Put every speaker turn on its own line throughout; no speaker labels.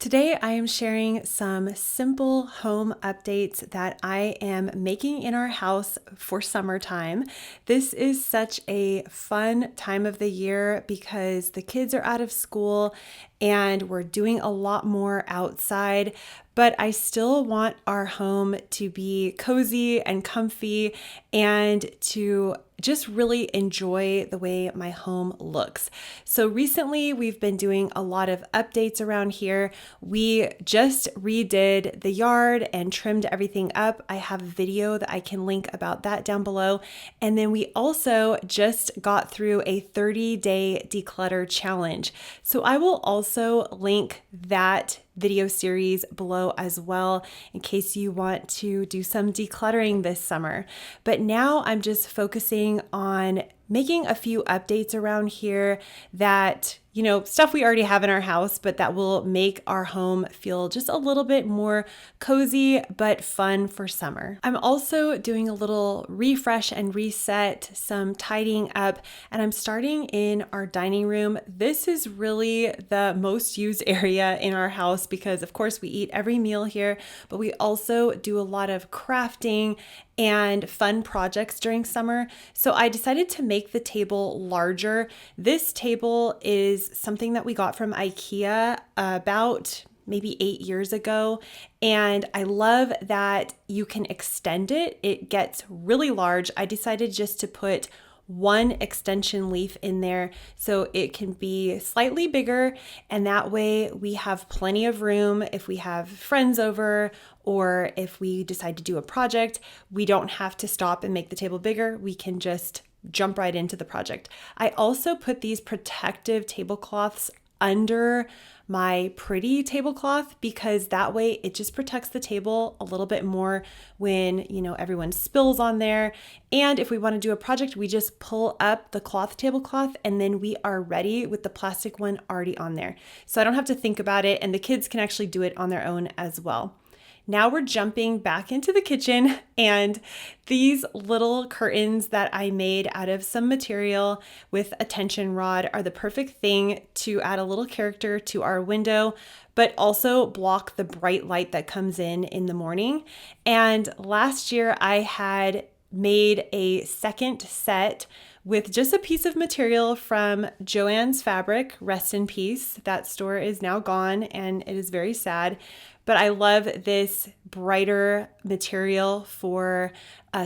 Today, I am sharing some simple home updates that I am making in our house for summertime. This is such a fun time of the year because the kids are out of school and we're doing a lot more outside, but I still want our home to be cozy and comfy and to just really enjoy the way my home looks. So recently we've been doing a lot of updates around here. We just redid the yard and trimmed everything up. I have a video that I can link about that down below. And then we also just got through a 30-day declutter challenge. So I will also link that video series below as well in case you want to do some decluttering this summer. But now I'm just focusing on making a few updates around here that, stuff we already have in our house, but that will make our home feel just a little bit more cozy, but fun for summer. I'm also doing a little refresh and reset, some tidying up, and I'm starting in our dining room. This is really the most used area in our house because, of course, we eat every meal here, but we also do a lot of crafting and fun projects during summer. So I decided to make the table larger. This table is something that we got from IKEA about maybe 8 years ago. And I love that you can extend it. It gets really large. I decided just to put one extension leaf in there so it can be slightly bigger, and that way we have plenty of room if we have friends over or if we decide to do a project. We don't have to stop and make the table bigger. We can just jump right into the project. I also put these protective tablecloths under my pretty tablecloth because that way it just protects the table a little bit more when, everyone spills on there. And if we want to do a project, we just pull up the cloth tablecloth and then we are ready with the plastic one already on there. So I don't have to think about it, and the kids can actually do it on their own as well. Now we're jumping back into the kitchen, and these little curtains that I made out of some material with a tension rod are the perfect thing to add a little character to our window, but also block the bright light that comes in the morning. And last year I had made a second set with just a piece of material from Joann's Fabric, rest in peace. That store is now gone and it is very sad. But I love this brighter material for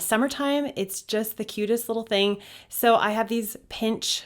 summertime. It's just the cutest little thing. So I have these pinch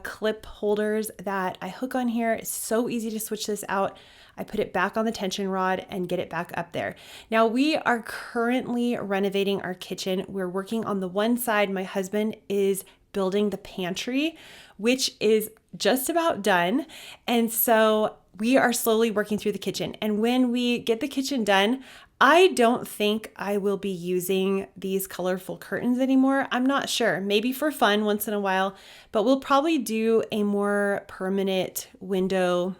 clip holders that I hook on here. It's so easy to switch this out. I put it back on the tension rod and get it back up there. Now we are currently renovating our kitchen. We're working on the one side. My husband is building the pantry, which is just about done. And so we are slowly working through the kitchen. And when we get the kitchen done, I don't think I will be using these colorful curtains anymore. I'm not sure, maybe for fun once in a while, but we'll probably do a more permanent window,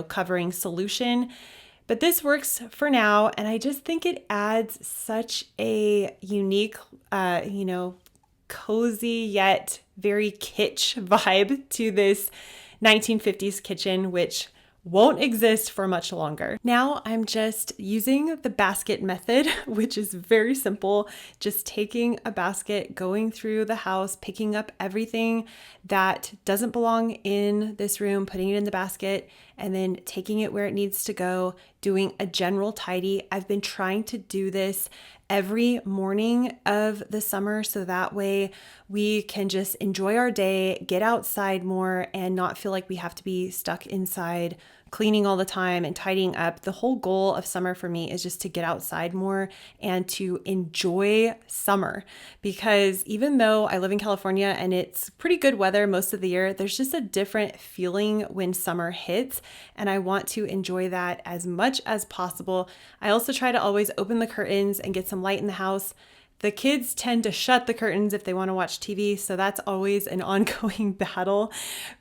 covering solution. But this works for now. And I just think it adds such a unique, cozy yet very kitsch vibe to this 1950s kitchen, which won't exist for much longer. Now I'm just using the basket method, which is very simple. Just taking a basket, going through the house, picking up everything that doesn't belong in this room, putting it in the basket, and then taking it where it needs to go, doing a general tidy. I've been trying to do this every morning of the summer so that way we can just enjoy our day, get outside more, and not feel like we have to be stuck inside cleaning all the time and tidying up. The whole goal of summer for me is just to get outside more and to enjoy summer, because even though I live in California and it's pretty good weather most of the year, there's just a different feeling when summer hits, and I want to enjoy that as much as possible. I also try to always open the curtains and get some light in the house. The kids tend to shut the curtains if they want to watch TV, so that's always an ongoing battle.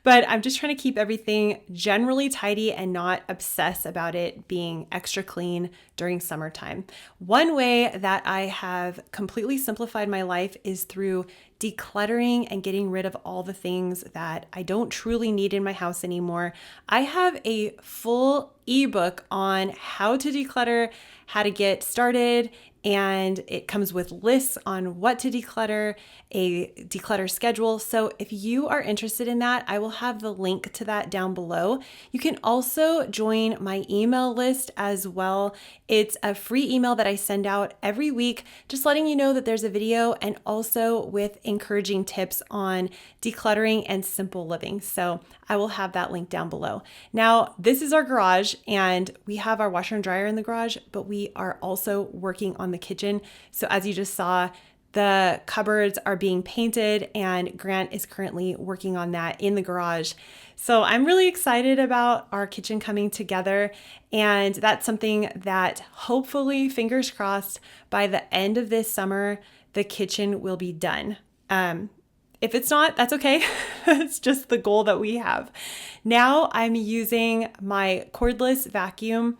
But I'm just trying to keep everything generally tidy and not obsess about it being extra clean during summertime. One way that I have completely simplified my life is through decluttering and getting rid of all the things that I don't truly need in my house anymore. I have a full ebook on how to declutter, how to get started, and it comes with lists on what to declutter, a declutter schedule. So if you are interested in that, I will have the link to that down below. You can also join my email list as well. It's a free email that I send out every week, just letting you know that there's a video and also with encouraging tips on decluttering and simple living. So I will have that link down below. Now, this is our garage and we have our washer and dryer in the garage, but we are also working on the kitchen. So as you just saw, the cupboards are being painted and Grant is currently working on that in the garage. So I'm really excited about our kitchen coming together, and that's something that hopefully, fingers crossed, by the end of this summer, the kitchen will be done. If it's not, that's okay. It's just the goal that we have. Now I'm using my cordless vacuum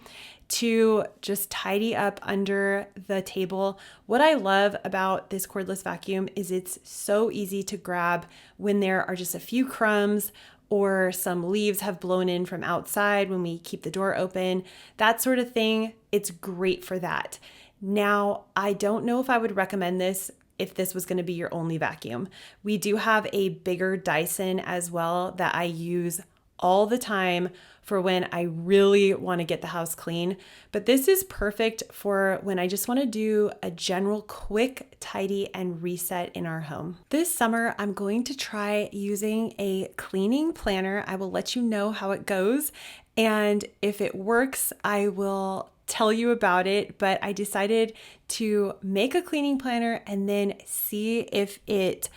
to just tidy up under the table. What I love about this cordless vacuum is it's so easy to grab when there are just a few crumbs or some leaves have blown in from outside when we keep the door open, that sort of thing. It's great for that. Now, I don't know if I would recommend this if this was going to be your only vacuum. We do have a bigger Dyson as well that I use all the time for when I really want to get the house clean. But this is perfect for when I just want to do a general quick tidy and reset in our home. This summer, I'm going to try using a cleaning planner. I will let you know how it goes. And if it works, I will tell you about it. But I decided to make a cleaning planner and then see if it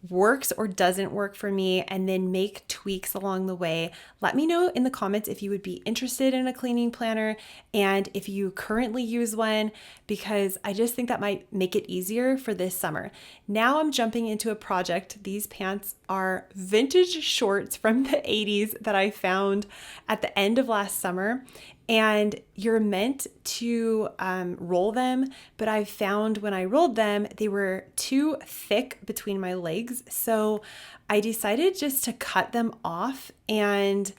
works or doesn't work for me, and then make tweaks along the way. Let me know in the comments if you would be interested in a cleaning planner and if you currently use one, because I just think that might make it easier for this summer. Now I'm jumping into a project. These pants are vintage shorts from the 80s that I found at the end of last summer. And you're meant to roll them, but I found when I rolled them, they were too thick between my legs. So I decided just to cut them off and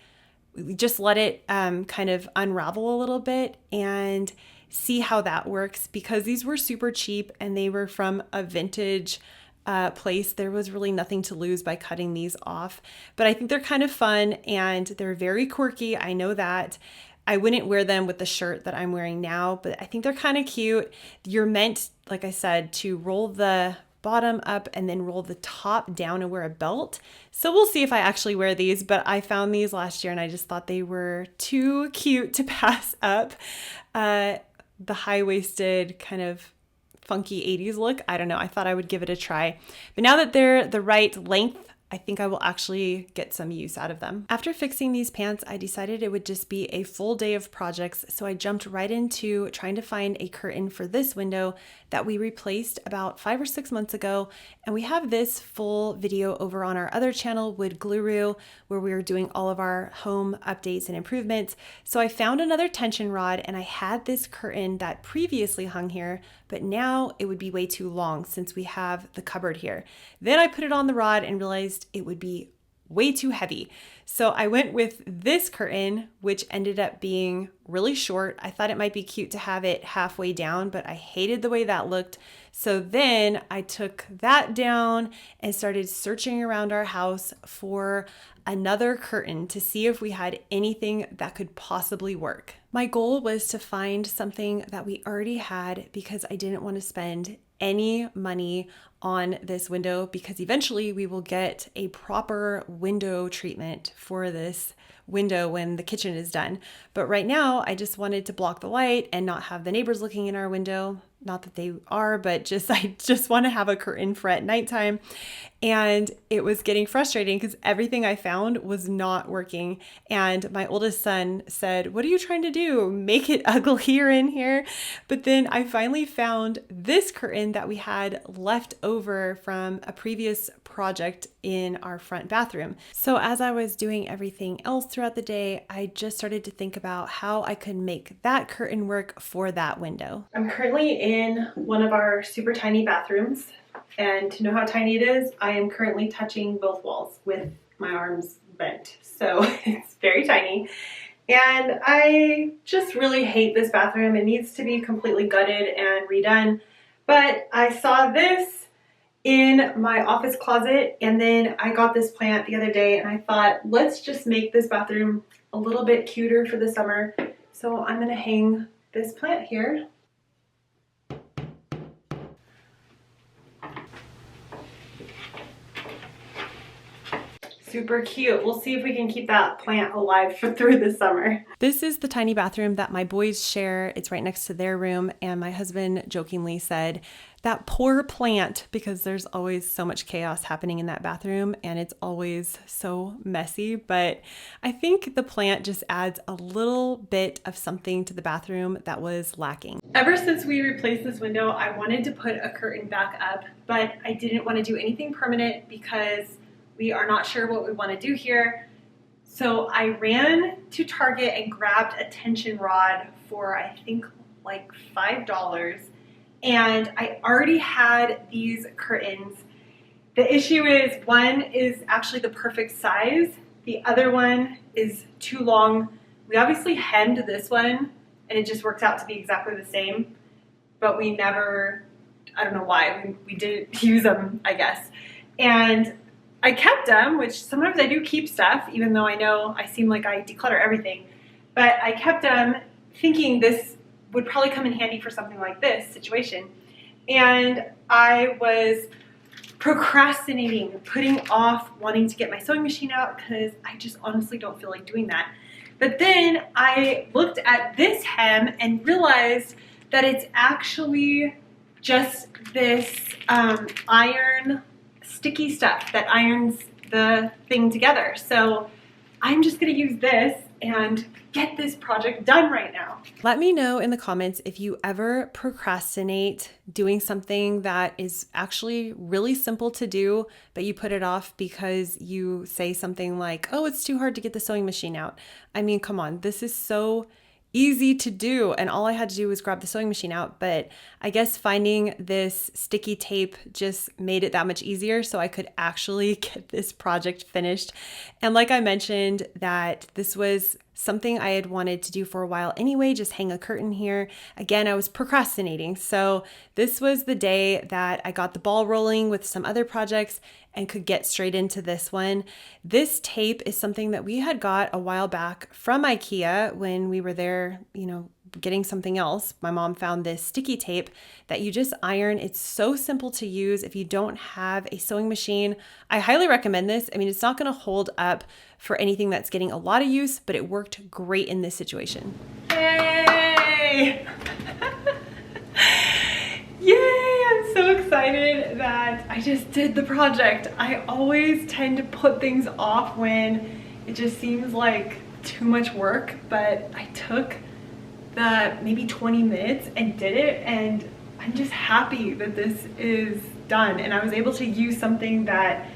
just let it kind of unravel a little bit and see how that works, because these were super cheap and they were from a vintage place. There was really nothing to lose by cutting these off, but I think they're kind of fun and they're very quirky. I know that. I wouldn't wear them with the shirt that I'm wearing now, but I think they're kind of cute. You're meant, like I said, to roll the bottom up and then roll the top down and wear a belt. So we'll see if I actually wear these, but I found these last year and I just thought they were too cute to pass up. The high-waisted kind of funky 80s look. I don't know. I thought I would give it a try. But now that they're the right length, I think I will actually get some use out of them. After fixing these pants, I decided it would just be a full day of projects, so I jumped right into trying to find a curtain for this window that we replaced about 5 or 6 months ago, and we have this full video over on our other channel, Wood Guru, where we were doing all of our home updates and improvements. So I found another tension rod, and I had this curtain that previously hung here, but now it would be way too long since we have the cupboard here. Then I put it on the rod and realized it would be way too heavy. So I went with this curtain, which ended up being really short. I thought it might be cute to have it halfway down, but I hated the way that looked. So then I took that down and started searching around our house for another curtain to see if we had anything that could possibly work. My goal was to find something that we already had because I didn't want to spend any money on this window, because eventually we will get a proper window treatment for this window when the kitchen is done. But right now I just wanted to block the light and not have the neighbors looking in our window. Not that they are, but I just want to have a curtain for at nighttime. And it was getting frustrating because everything I found was not working. And my oldest son said, "What are you trying to do? Make it uglier in here?" But then I finally found this curtain that we had left over from a previous project in our front bathroom. So as I was doing everything else throughout the day, I just started to think about how I could make that curtain work for that window. I'm currently in one of our super tiny bathrooms, and to know how tiny it is, I am currently touching both walls with my arms bent. So it's very tiny. And I just really hate this bathroom. It needs to be completely gutted and redone. But I saw this in my office closet, and then I got this plant the other day, and I thought, let's just make this bathroom a little bit cuter for the summer. So I'm gonna hang this plant here. Super cute. We'll see if we can keep that plant alive through the summer. This is the tiny bathroom that my boys share. It's right next to their room, and my husband jokingly said, "That poor plant," because there's always so much chaos happening in that bathroom and it's always so messy. But I think the plant just adds a little bit of something to the bathroom that was lacking. Ever since we replaced this window, I wanted to put a curtain back up, but I didn't want to do anything permanent because we are not sure what we want to do here. So I ran to Target and grabbed a tension rod for, I think, like $5. And I already had these curtains. The issue is one is actually the perfect size. The other one is too long. We obviously hemmed this one and it just worked out to be exactly the same, but we never, I don't know why, we didn't use them, I guess. And I kept them, which sometimes I do keep stuff, even though I know I seem like I declutter everything. But I kept them thinking this would probably come in handy for something like this situation. And I was procrastinating, putting off wanting to get my sewing machine out because I just honestly don't feel like doing that. But then I looked at this hem and realized that it's actually just this iron sticky stuff that irons the thing together. So I'm just gonna use this and get this project done right now. Let me know in the comments if you ever procrastinate doing something that is actually really simple to do, but you put it off because you say something like, "Oh, it's too hard to get the sewing machine out." I mean, come on, this is so easy to do, and all I had to do was grab the sewing machine out. But I guess finding this sticky tape just made it that much easier so I could actually get this project finished. And like I mentioned, that this was something I had wanted to do for a while anyway, just hang a curtain here. Again, I was procrastinating. So this was the day that I got the ball rolling with some other projects and could get straight into this one. This tape is something that we had got a while back from IKEA when we were there, getting something else. My mom found this sticky tape that you just iron. It's so simple to use. If you don't have a sewing machine, I highly recommend this. I mean, it's not going to hold up for anything that's getting a lot of use, but it worked great in this situation. Yay! Yay! I'm so excited that I just did the project. I always tend to put things off when it just seems like too much work, but I took the maybe 20 minutes and did it, and I'm just happy that this is done and I was able to use something that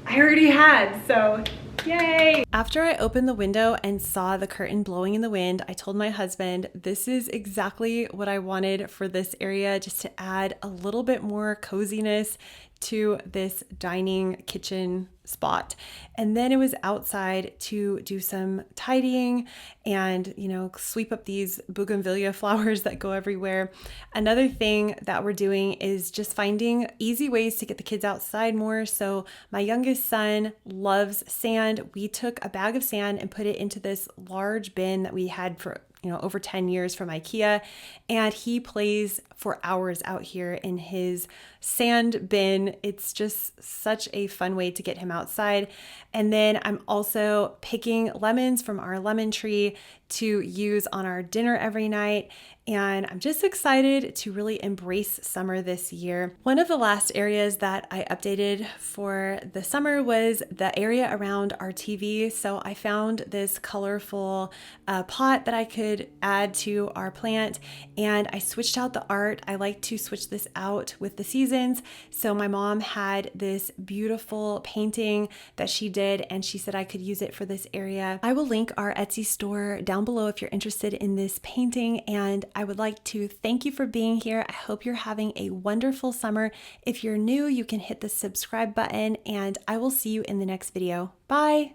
I already had, so yay! After I opened the window and saw the curtain blowing in the wind, I told my husband this is exactly what I wanted for this area, just to add a little bit more coziness to this dining kitchen spot. And then it was outside to do some tidying and, sweep up these bougainvillea flowers that go everywhere. Another thing that we're doing is just finding easy ways to get the kids outside more. So my youngest son loves sand. We took a bag of sand and put it into this large bin that we had for over 10 years from IKEA, and he plays for hours out here in his sand bin. It's just such a fun way to get him outside. And then I'm also picking lemons from our lemon tree to use on our dinner every night. and I'm just excited to really embrace summer this year. One of the last areas that I updated for the summer was the area around our TV. So I found this colorful pot that I could add to our plant, and I switched out the art. I like to switch this out with the seasons. So my mom had this beautiful painting that she did, and she said I could use it for this area. I will link our Etsy store down below if you're interested in this painting, and I would like to thank you for being here. I hope you're having a wonderful summer. If you're new, you can hit the subscribe button, and I will see you in the next video. Bye!